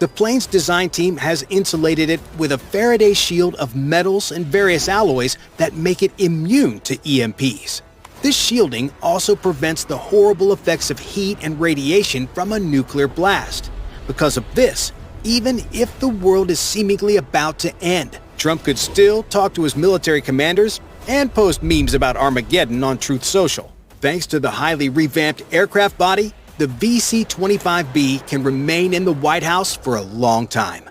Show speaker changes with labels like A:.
A: The plane's design team has insulated it with a Faraday shield of metals and various alloys that make it immune to EMPs. This shielding also prevents the horrible effects of heat and radiation from a nuclear blast. Because of this, even if the world is seemingly about to end, Trump could still talk to his military commanders and post memes about Armageddon on Truth Social. Thanks to the highly revamped aircraft body, the VC25B can remain in the White House for a long time.